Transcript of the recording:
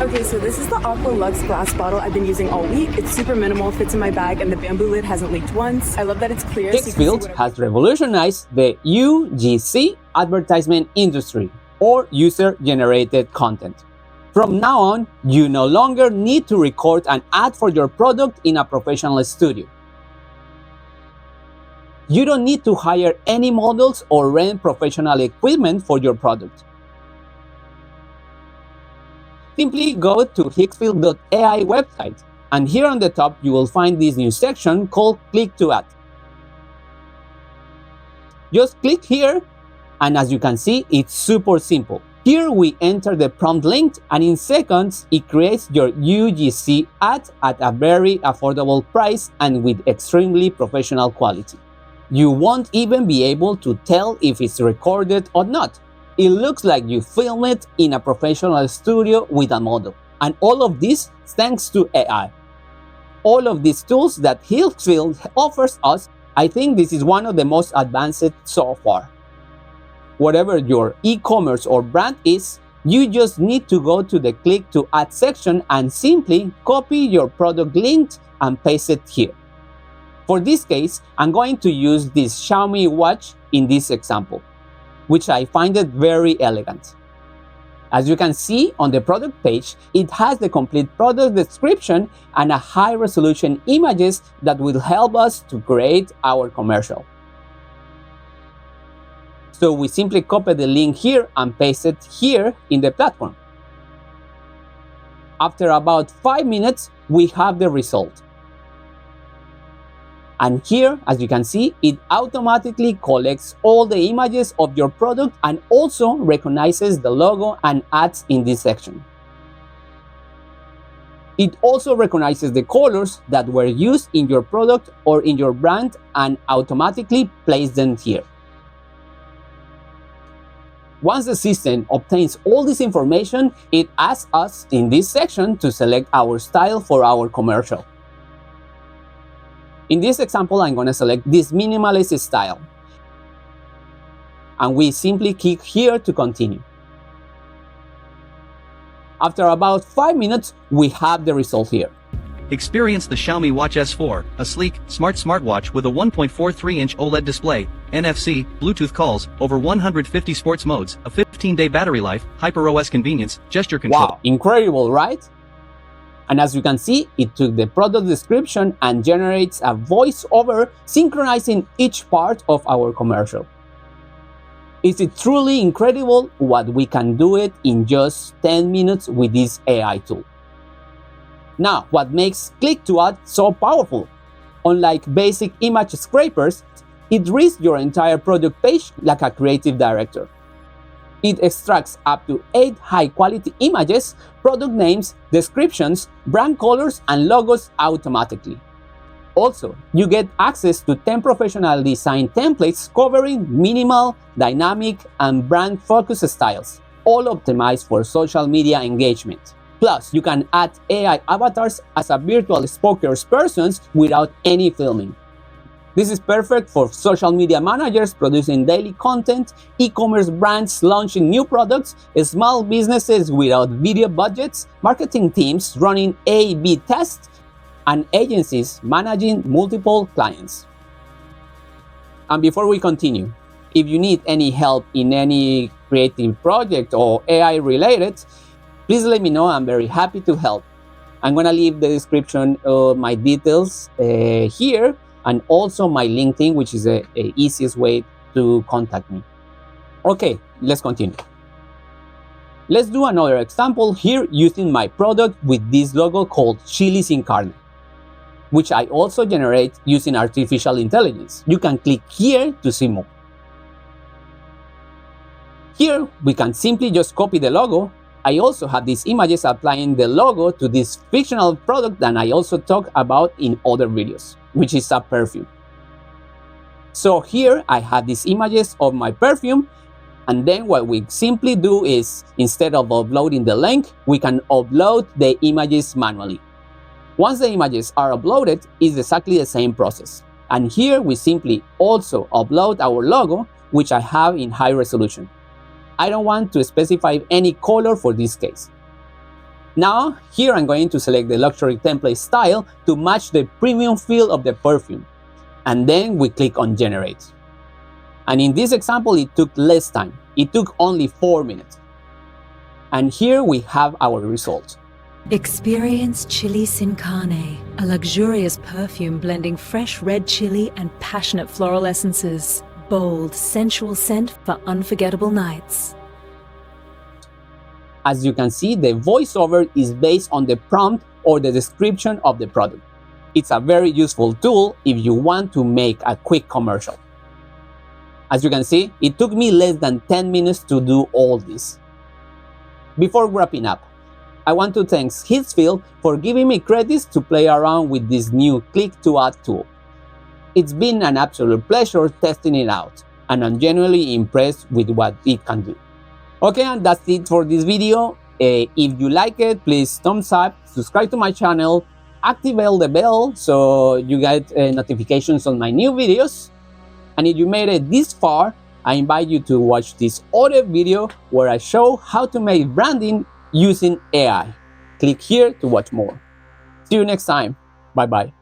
Okay, so this is the Aqua Lux glass bottle I've been using all week. It's super minimal, fits in my bag, and the bamboo lid hasn't leaked once. I love that it's clear. Higgsfield has revolutionized the UGC advertisement industry, or user-generated content. From now on, you no longer need to record an ad for your product in a professional studio. You don't need to hire any models or rent professional equipment for your product. Simply go to Higgsfield.ai website, and here on the top you will find this new section called Click to Add. Just click here, and as you can see, it's super simple. Here we enter the prompt link, and in seconds it creates your UGC ad at a very affordable price and with extremely professional quality. You won't even be able to tell if it's recorded or not. It looks like you film it in a professional studio with a model. And all of this thanks to AI. All of these tools that Higgsfield offers us, I think this is one of the most advanced so far. Whatever your e-commerce or brand is, you just need to go to the Click to Add section and simply copy your product link and paste it here. For this case, I'm going to use this Xiaomi watch in this example, which I find it very elegant. As you can see on the product page, it has the complete product description and a high-resolution images that will help us to create our commercial. So we simply copy the link here and paste it here in the platform. After about 5 minutes, we have the result. And here, as you can see, it automatically collects all the images of your product and also recognizes the logo and ads in this section. It also recognizes the colors that were used in your product or in your brand and automatically places them here. Once the system obtains all this information, it asks us in this section to select our style for our commercial. In this example, I'm going to select this minimalist style. And we simply click here to continue. After about 5 minutes, we have the result here. Experience the Xiaomi Watch S4, a sleek, smart smartwatch with a 1.43-inch OLED display, NFC, Bluetooth calls, over 150 sports modes, a 15-day battery life, HyperOS convenience, gesture control. Wow, incredible, right? And as you can see, it took the product description and generates a voiceover synchronizing each part of our commercial. Is it truly incredible what we can do it in just 10 minutes with this AI tool? Now, what makes Click to Add so powerful? Unlike basic image scrapers, it reads your entire product page like a creative director. It extracts up to 8 high-quality images, product names, descriptions, brand colors, and logos automatically. Also, you get access to 10 professional design templates covering minimal, dynamic, and brand-focused styles, all optimized for social media engagement. Plus, you can add AI avatars as a virtual spokespersons without any filming. This is perfect for social media managers producing daily content, e-commerce brands launching new products, small businesses without video budgets, marketing teams running A/B tests, and agencies managing multiple clients. And before we continue, if you need any help in any creative project or AI related, please let me know. I'm very happy to help. I'm going to leave the description of my details here, and also my LinkedIn, which is the easiest way to contact me. Okay, let's continue. Let's do another example here using my product with this logo called Chilli in Carne, which I also generate using artificial intelligence. You can click here to see more. Here, we can simply just copy the logo. I also have these images applying the logo to this fictional product that I also talk about in other videos, which is a perfume. So here I have these images of my perfume, and then what we simply do is, instead of uploading the link, we can upload the images manually. Once the images are uploaded, it's exactly the same process. And here we simply also upload our logo, which I have in high resolution. I don't want to specify any color for this case. Now, here I'm going to select the luxury template style to match the premium feel of the perfume. And then we click on Generate. And in this example, it took less time. It took only 4 minutes. And here we have our result. Experience Chilli sin Carne, a luxurious perfume blending fresh red chili and passionate floral essences. Bold, sensual scent for unforgettable nights. As you can see, the voiceover is based on the prompt or the description of the product. It's a very useful tool if you want to make a quick commercial. As you can see, it took me less than 10 minutes to do all this. Before wrapping up, I want to thank Higgsfield for giving me credits to play around with this new click-to-add tool. It's been an absolute pleasure testing it out, and I'm genuinely impressed with what it can do. Okay, and that's it for this video. If you like it, please thumbs up, subscribe to my channel, activate the bell so you get notifications on my new videos. And if you made it this far, I invite you to watch this other video where I show how to make branding using AI. Click here to watch more. See you next time. Bye bye.